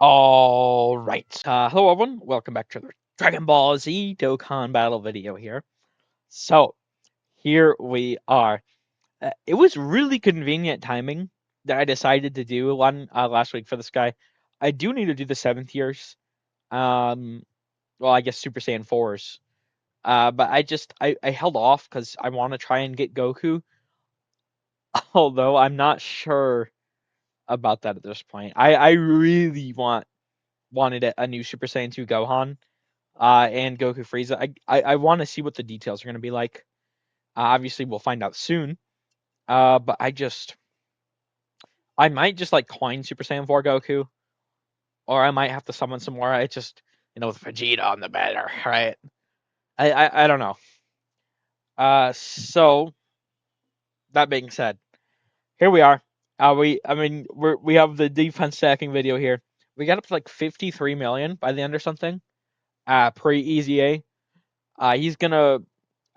All right. Hello, everyone. Welcome back to the Dragon Ball Z Dokkan battle video here. So, here we are. It was really convenient timing that I decided to do one last week for this guy. I do need to do the 7th years. Um, well, I guess Super Saiyan 4s. But I held off because I want to try and get Goku. Although I'm not sure about that at this point. I really wanted a new Super Saiyan 2 Gohan and Goku Frieza. I want to see what the details are going to be like. Obviously, we'll find out soon. But I might just like coin Super Saiyan 4 Goku, or I might have to summon some more. I just, with Vegeta on the better, right? I don't know. So that being said, here we are. We have the defense stacking video here. We got up to like 53 million by the end or something. Pre-EZA. He's gonna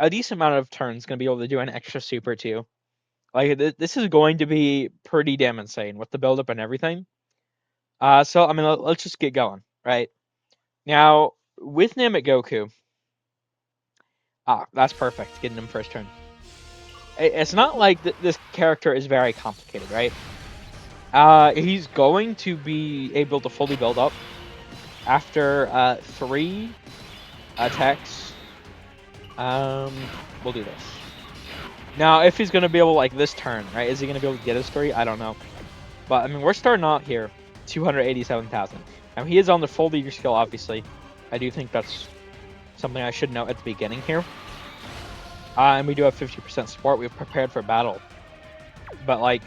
a decent amount of turns gonna be able to do an extra super too. Like this is going to be pretty damn insane with the build up and everything. So I mean, let's just get going, right? Now with Namek Goku, that's perfect, getting him first turn. It's not like this character is very complicated, right? He's going to be able to fully build up after 3 attacks. We'll do this. Now, if he's going to be able, like, this turn, right? Is he going to be able to get his 3? I don't know. But, I mean, we're starting out here, 287,000. Now, he is on the full leader skill, obviously. I do think that's something I should note at the beginning here. And we do have 50% support. We've prepared for battle. But, like,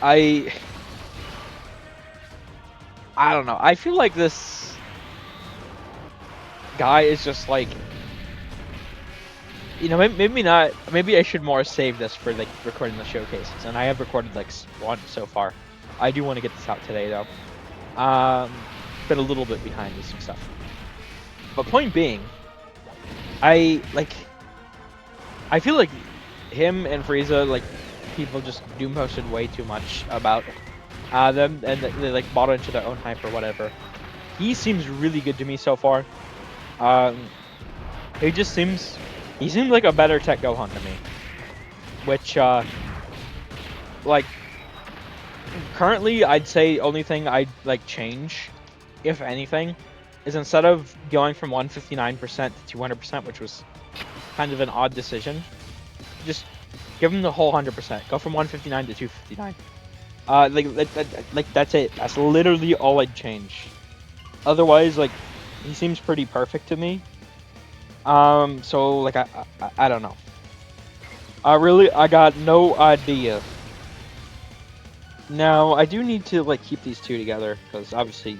I don't know. I feel like this guy is just, like, maybe not. Maybe I should more save this for like recording the showcases, and I have recorded like 1 so far. I do want to get this out today though. Been a little bit behind with some stuff. But point being, I feel like him and Frieza, like, people just doom posted way too much about them, and they like bought into their own hype or whatever. He seems really good to me so far. He just seems. He seems like a better Tech Gohan to me. Which, like, currently I'd say only thing I'd, like, change, if anything, is instead of going from 159% to 200%, which was kind of an odd decision, just give him the whole 100%. Go from 159 to 259. Like that's it. That's literally all I'd change. Otherwise, like, he seems pretty perfect to me. So, like, I don't know. I got no idea. Now, I do need to, like, keep these two together, because obviously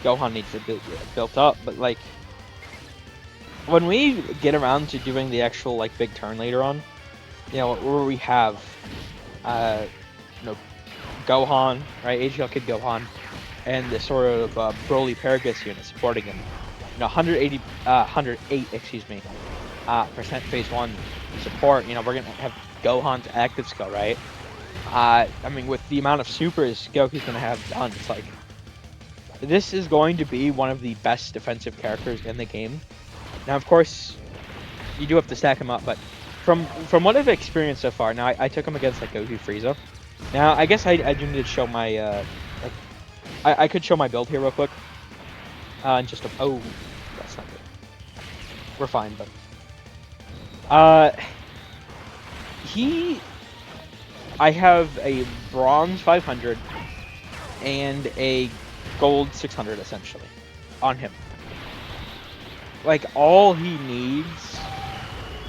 Gohan needs to be built up, but, like, when we get around to doing the actual, like, big turn later on, where we have, Gohan, right, AGL Kid Gohan, and the sort of Broly Paragus unit supporting him. 108, excuse me, percent phase 1 support. We're gonna have Gohan's active skill, right? I mean, with the amount of supers Goku's gonna have done, it's like this is going to be one of the best defensive characters in the game. Now, of course, you do have to stack him up, but from what I've experienced so far, now I took him against like Goku Frieza. Now, I guess I do need to show my I could show my build here real quick. Just oh, that's not good. We're fine, but I have a bronze 500 and a gold 600 essentially on him. Like, all he needs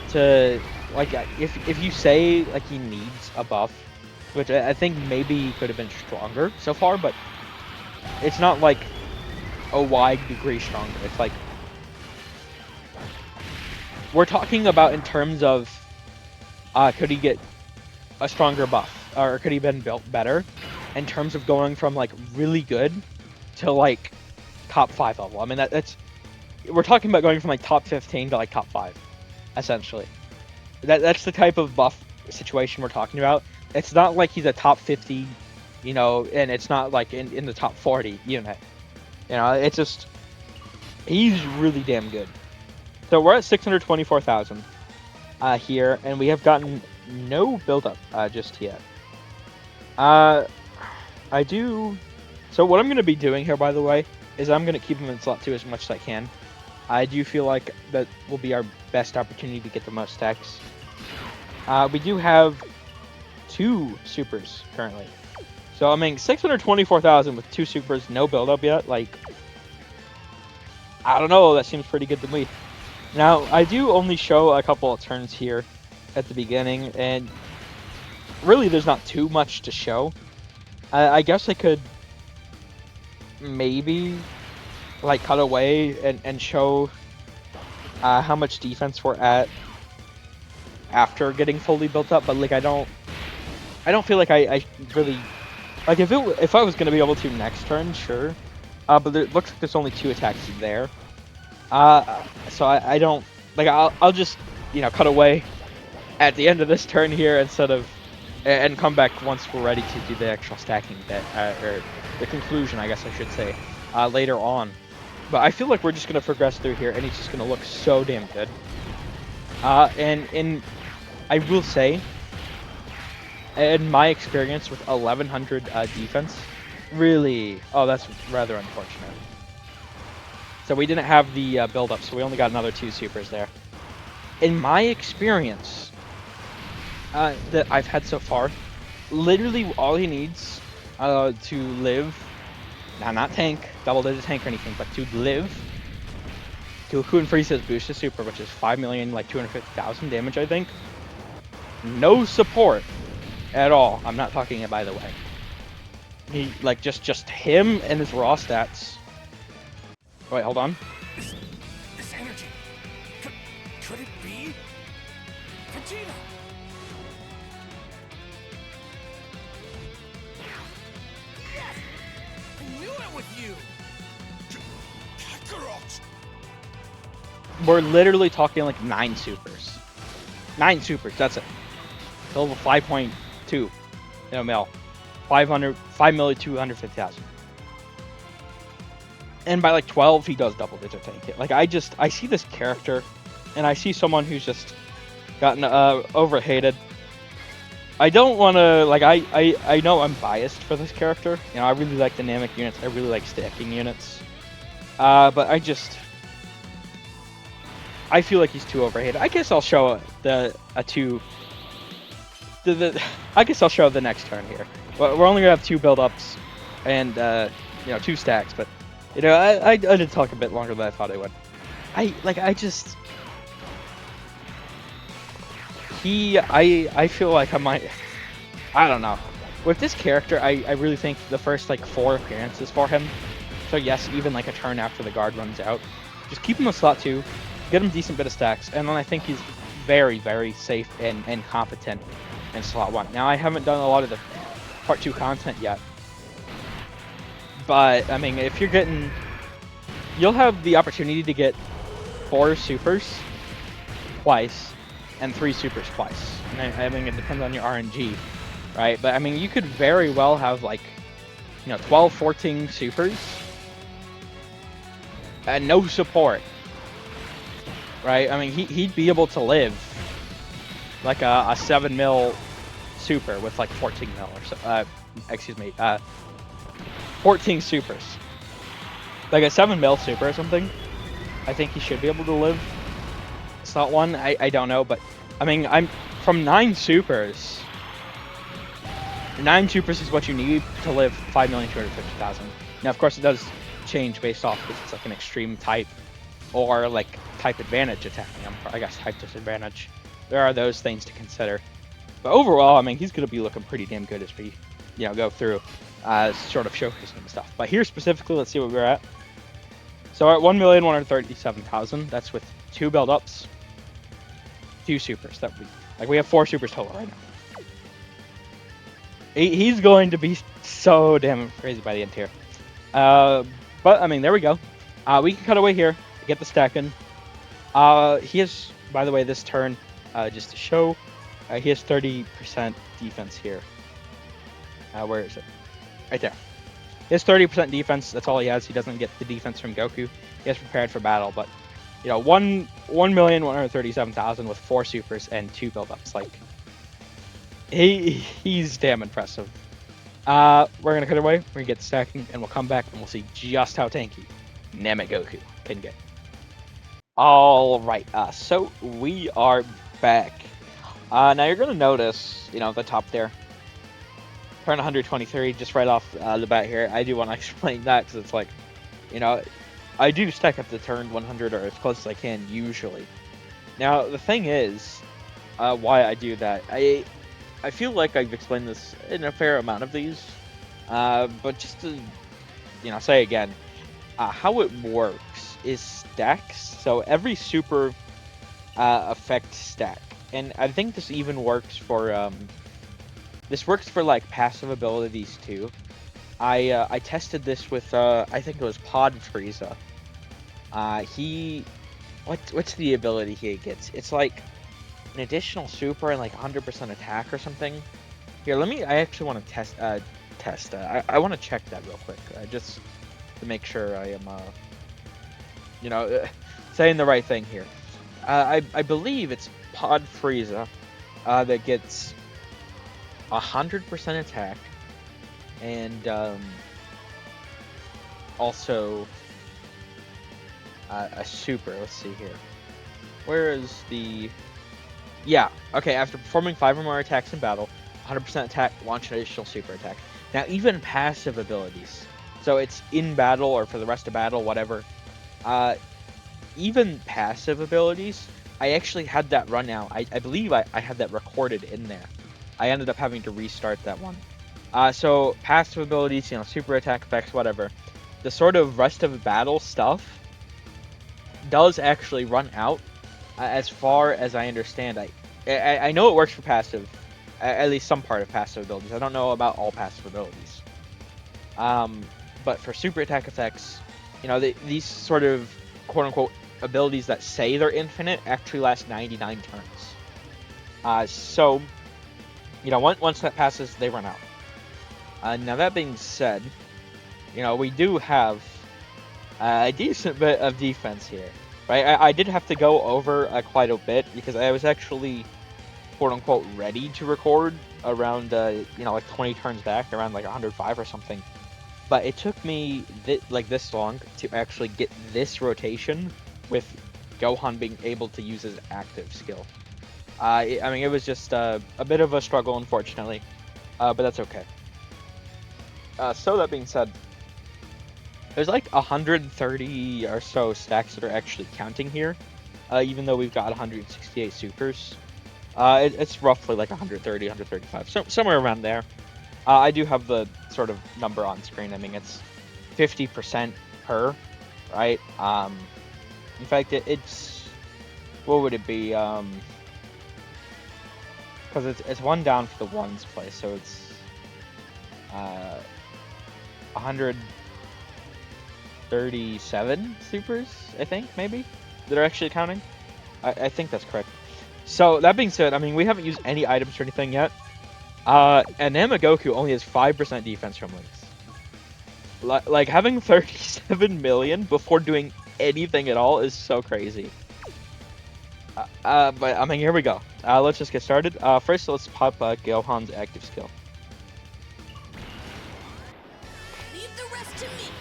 to, like, if you say like he needs a buff, which I think maybe could have been stronger so far, but it's not like a wide degree stronger. It's like we're talking about in terms of could he get a stronger buff, or could he have been built better in terms of going from like really good to like top 5 level. I mean, that's we're talking about going from like top 15 to like top 5 essentially. That's the type of buff situation we're talking about. It's not like he's a top 50 you know, and it's not like in the top 40 unit. You know, it's just he's really damn good. So we're at 624,000 here, and we have gotten no build-up just yet. I do. So what I'm going to be doing here, by the way, is I'm going to keep him in slot 2 as much as I can. I do feel like that will be our best opportunity to get the most stacks. We do have 2 supers currently. So I mean, 624,000 with 2 supers, no build-up yet. Like, I don't know. That seems pretty good to me. Now, I do only show a couple of turns here at the beginning, and really there's not too much to show. I guess I could maybe like cut away and show how much defense we're at after getting fully built up, but like I don't feel like I really like if I was gonna be able to next turn, sure. But it looks like there's only 2 attacks there. So I don't like I'll just, you know, cut away at the end of this turn here instead of and come back once we're ready to do the actual stacking bit or the conclusion, I guess I should say, later on. But I feel like we're just gonna progress through here, and he's just gonna look so damn good. And I will say, in my experience with 1100 defense, really, oh, that's rather unfortunate. So we didn't have the build-up, so we only got another 2 supers there. In my experience that I've had so far, literally all he needs to live, now not tank, double-digit tank or anything, but to live, to Goku and Frieza's boosted super, which is 5,000,000, like 250,000 damage, I think. No support at all. I'm not talking it, by the way. He, like, just him and his raw stats. Wait, hold on. This energy. Could it be Vegeta? Yes! I knew it with you! Kakarot! We're literally talking like 9 supers. 9 supers, that's it. Level 5.2 mil. 5,250,000. And by like 12, he does double digit tank it. Like I see this character, and I see someone who's just gotten overhated. I don't want to, like, I know I'm biased for this character. You know, I really like the Namek units. I really like stacking units. But I feel like he's too overhated. I guess I'll show I guess I'll show the next turn here. We're only gonna have 2 build-ups and you know, 2 stacks, but you know, I did talk a bit longer than I thought I would. I feel like I might, I don't know. With this character, I really think the first like 4 appearances for him. So yes, even like a turn after the guard runs out, just keep him in slot 2, get him a decent bit of stacks, and then I think he's very, very safe and competent in slot 1. Now I haven't done a lot of the part 2 content yet, but I mean, if you're getting, you'll have the opportunity to get 4 supers twice and 3 supers twice. And I mean, it depends on your RNG, right? But I mean, you could very well have like, you know, 12, 14 supers and no support, right? I mean, he'd be able to live like a 7 mil super with like 14 mil or so. Excuse me, 14 supers. Like a 7 mil super or something. I think he should be able to live. Slot 1, I don't know, but I mean, I'm from 9 supers. 9 supers is what you need to live 5,250,000. Now, of course, it does change based off if it's like an extreme type or like type advantage attacking him. I guess type disadvantage. There are those things to consider. But overall, I mean, he's going to be looking pretty damn good as we, you know, go through sort of showcasing and stuff. But here specifically, let's see what we're at. So we're at 1,137,000. That's with 2 build-ups, 2 supers. We have 4 supers total right now. He's going to be so damn crazy by the end here. But I mean, there we go. We can cut away here, get the stacking. He has, by the way, this turn, just to show, he has 30% defense here. Where is it? Right there. He has 30% defense. That's all he has. He doesn't get the defense from Goku. He has prepared for battle, but 1,137,000 with 4 supers and 2 build-ups. Like he's damn impressive. We're gonna cut away. We're gonna get stacking, and we'll come back and we'll see just how tanky Namek Goku can get. All right. So we are back. Now you're gonna notice, the top there, turn 123 just right off the bat here. I do want to explain that because it's like, I do stack up to turn 100 or as close as I can usually. Now the thing is, why I do that, I feel like I've explained this in a fair amount of these, but just to say again, how it works is stacks. So every super affects stack, and I think this even works for like passive abilities too. I tested this with I think it was Pre-EZA. What's the ability he gets? It's like an additional super and like 100% attack or something. Here, I actually want to test. I want to check that real quick, just to make sure I am, saying the right thing here. I believe it's Pre-EZA that gets 100% attack and also a super. Let's see here. Where is the... Yeah, okay, after performing 5 or more attacks in battle, 100% attack, launch an additional super attack. Now, even passive abilities, so it's in battle or for the rest of battle, whatever, even passive abilities, I actually had that run out. I believe I had that recorded in there. I ended up having to restart that one. So, passive abilities, super attack effects, whatever, the sort of rest of battle stuff does actually run out. As far as I understand, I know it works for passive, at least some part of passive abilities. I don't know about all passive abilities. But for super attack effects, these sort of quote-unquote abilities that say they're infinite actually last 99 turns. So, once that passes, they run out. Now that being said, we do have a decent bit of defense here. Right, I did have to go over quite a bit because I was actually, quote-unquote, ready to record around, like 20 turns back, around like 105 or something. But it took me this long to actually get this rotation with Gohan being able to use his active skill. It was just a bit of a struggle, unfortunately, but that's okay. So that being said, there's like 130 or so stacks that are actually counting here, even though we've got 168 supers. It's roughly like 130, 135, so somewhere around there. I do have the sort of number on screen. It's 50% per, right? In fact, it's... What would it be? Because it's one down for the ones place, so it's 137 supers, I think, maybe, that are actually counting. I think that's correct. So, that being said, we haven't used any items or anything yet. And Namek Goku only has 5% defense from links. Like, having 37 million before doing anything at all is so crazy. But, here we go. Let's just get started. First, let's pop Gohan's active skill. Leave the rest to me.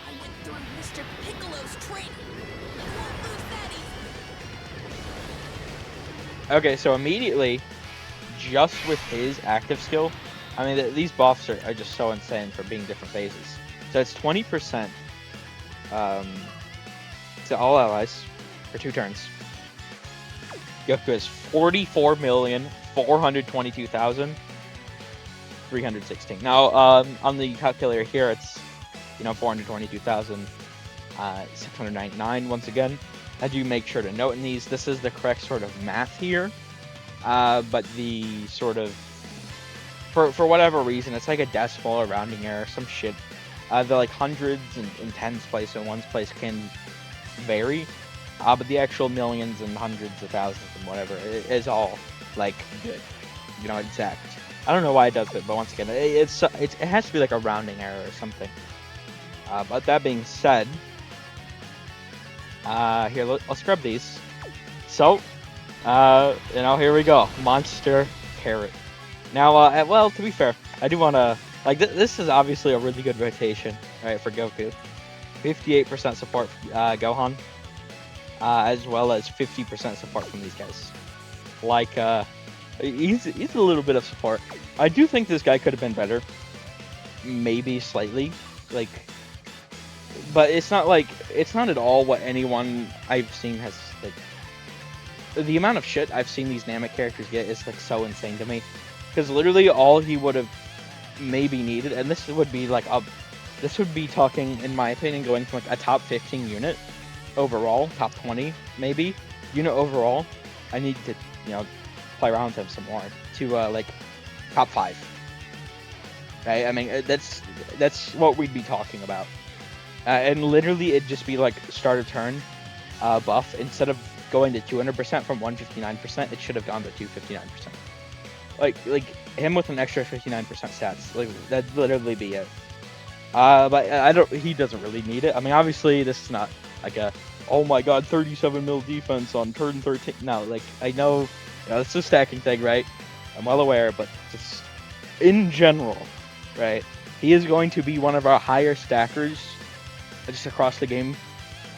I went through Mr. Piccolo's training. You won't lose that easy. Okay, so immediately, just with his active skill, these buffs are just so insane for being different phases. So it's 20% to all allies for 2 turns. Goku has 44,422,316. Now, on the calculator here, it's 422,699 once again. I do make sure to note in these, this is the correct sort of math here. But the sort of, for whatever reason, it's like a decimal or rounding error, some shit. The like hundreds and tens place and ones place can vary, but the actual millions and hundreds of thousands and whatever is all like good, exact. I don't know why it does it, but once again, it has to be like a rounding error or something. But that being said, here, let's grab these. So, here we go. Monster Carrot. Now, well, to be fair, I do want to, like, this is obviously a really good rotation, right, for Goku. 58% support Gohan, as well as 50% support from these guys. Like, he's a little bit of support. I do think this guy could have been better. Maybe slightly. Like, but it's not at all what anyone I've seen has, like, the amount of shit I've seen these Namek characters get is, like, so insane to me. Because literally all he would have maybe needed, and this would be like this would be talking, in my opinion, going from like a top 15 unit overall, top 20 maybe unit overall. I need to, play around with him some more to like top 5. Right? I mean, that's what we'd be talking about. And literally it'd just be like start a turn buff. Instead of going to 200% from 159%, it should have gone to 259%. Like him with an extra 59% stats, like that'd literally be it. But he doesn't really need it. I mean, obviously this is not like a, oh my god, 37 mil defense on turn 13. No, like, I know, it's a stacking thing, right? I'm well aware, but just in general, right? He is going to be one of our higher stackers just across the game.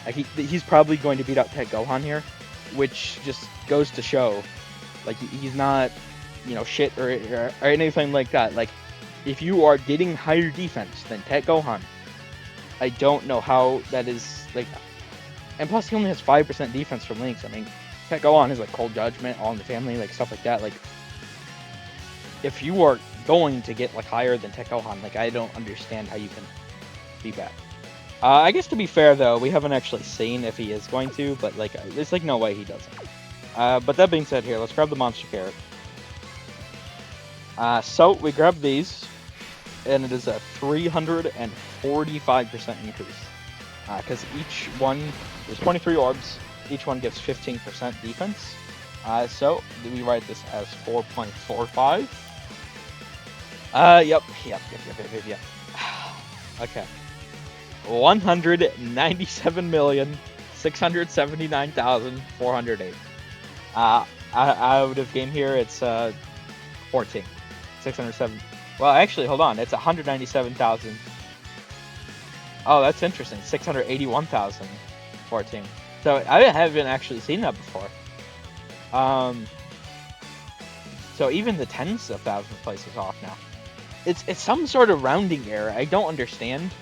Like, he's probably going to beat out Tech Gohan here, which just goes to show, like, he's not, shit or anything like that. Like, if you are getting higher defense than Tech Gohan, I don't know how that is, like, and plus he only has 5% defense from Links. I mean, Tech Gohan is like Cold Judgment, All in the Family, like stuff like that. Like, if you are going to get like higher than Tech Gohan, like, I don't understand how you can be bad. I guess to be fair though, we haven't actually seen if he is going to, but like, there's like no way he doesn't. But that being said, here, let's grab the Monster Carrot. So we grab these, and it is a 345% increase. Because each one, there's 23 orbs, each one gives 15% defense. So we write this as 4.45. Yep. Okay. 197,679,408. Out of game here, it's 14. 607. Well, actually, hold on. It's 197,000. Oh, that's interesting. 681,014. So I haven't actually seen that before. So even the tens of thousands places off now. It's some sort of rounding error. I don't understand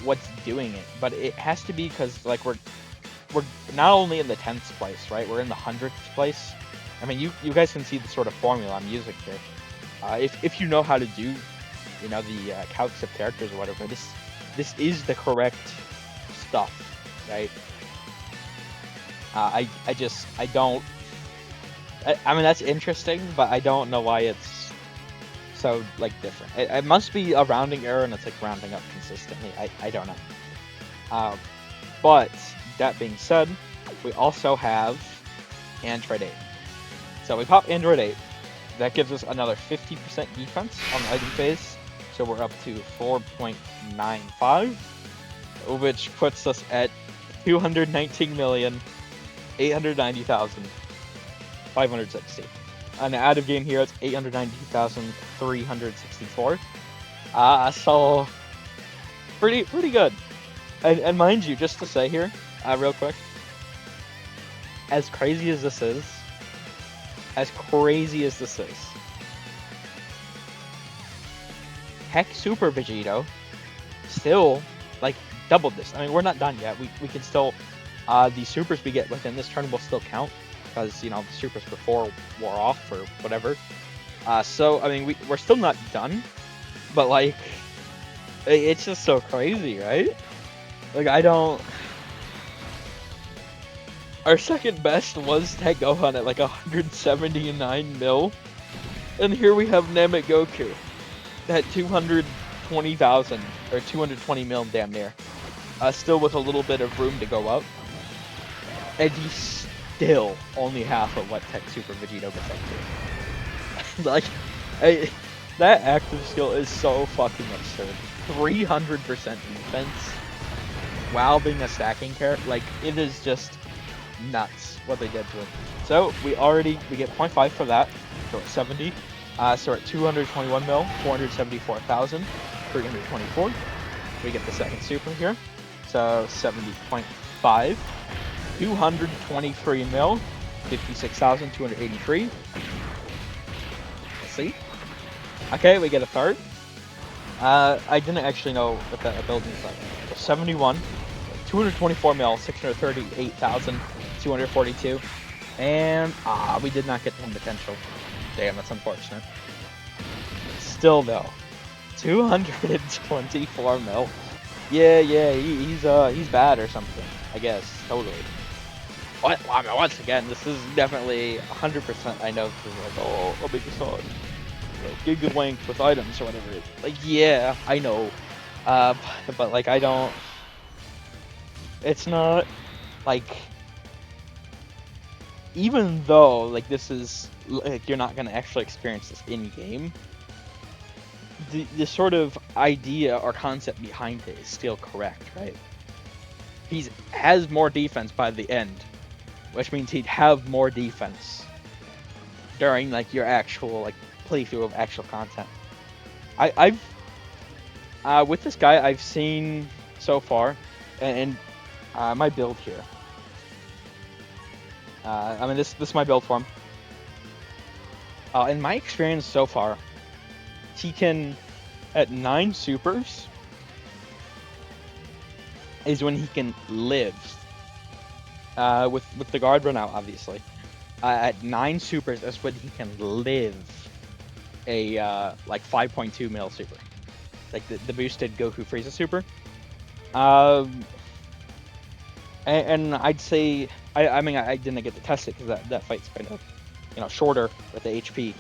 what's doing it, but it has to be because, like, we're not only in the 10th place, right? We're in the 100th place. I mean, you guys can see the sort of formula I'm using here. If you know how to do, the calcs of characters or whatever, this is the correct stuff, right? I mean, that's interesting, but I don't know why it's so, like, different. It must be a rounding error, and it's like rounding up consistently. I don't know. But that being said, we also have Android 8. So we pop Android 8. That gives us another 50% defense on the item phase. So we're up to 4.95, which puts us at 219,890,560. And out of game here, it's 890,364. So pretty good. And mind you, just to say here, real quick, as crazy as this is, Heck Super Vegito still, like, doubled this. I mean, we're not done yet. We can still, the supers we get within this turn will still count, because, the supers before wore off or whatever. So, I mean, we're still not done, but, like, it's just so crazy, right? Like, our second best was Tech Gohan at like 179 mil. And here we have Namek Goku at 220,000, or 220 mil damn near. Still with a little bit of room to go up. And he's still only half of what Tech Super Vegito gets up to. Like, That active skill is so fucking absurd. 300% defense while being a stacking character. Like, it is just nuts what they did to it. So we get 0.5 for that. So at 70. So we're at 221 mil, 474,000, 324. We get the second super here. So 70.5. 223 mil, 56,283. Let's see. Okay, we get a third. I didn't actually know what that ability is like. So 71, 224 mil, 638,242. And we did not get one potential. Damn, that's unfortunate. Still though, 224 mil. Yeah, he's bad or something. I guess totally. What? I mean, once again, this is definitely 100%. I know this is like, oh, I'll make this on Giga Link with items or whatever it is. Like, yeah, I know. But like, I don't. It's not like. Even though like this is like you're not gonna actually experience this in game. The sort of idea or concept behind it is still correct, right? He has more defense by the end, which means he'd have more defense during like your actual like playthrough of actual content. I've with this guy I've seen so far, and my build here. I mean this is my build for him. In my experience so far, he can at 9 supers is when he can live. With the guard run out, obviously. At 9 supers, that's when he can live a like 5.2 mil super, like the boosted Goku Frieza super. And I'd say I mean I didn't get to test it because that fight's kind of shorter with the HP.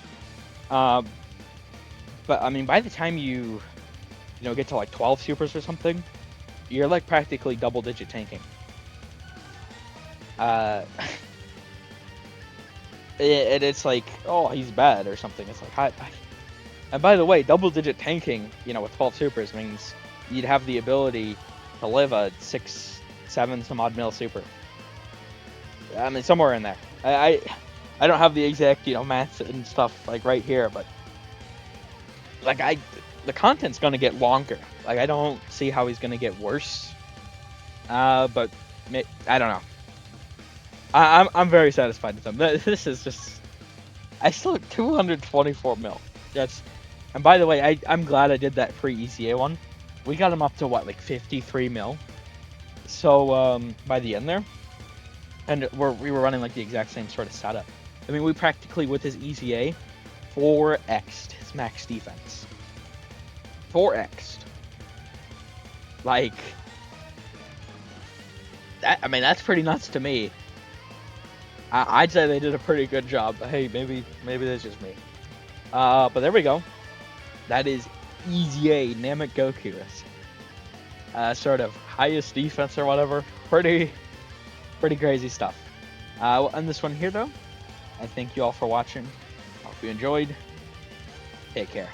But I mean by the time you get to like 12 supers or something, you're like practically double digit tanking. It's like, oh, he's bad or something. It's like, and by the way, double digit tanking, with 12 supers means you'd have the ability to live a 6, 7 some odd mil super. I mean, somewhere in there. I don't have the exact, maths and stuff like right here, but like the content's gonna get longer. Like I don't see how he's gonna get worse. But I don't know. I'm very satisfied with him. This is just, I still have 224 mil. And by the way, I'm glad I did that pre-EZA one. We got him up to what, like 53 mil. So by the end there, and we were running like the exact same sort of setup. I mean, we practically with his EZA 4x'd his max defense. 4x'd. Like that. I mean, that's pretty nuts to me. I'd say they did a pretty good job. But hey, maybe that's just me. But there we go. That is EZA Namek Goku. Sort of highest defense or whatever. Pretty crazy stuff. We'll end this one here though. I thank you all for watching. Hope you enjoyed. Take care.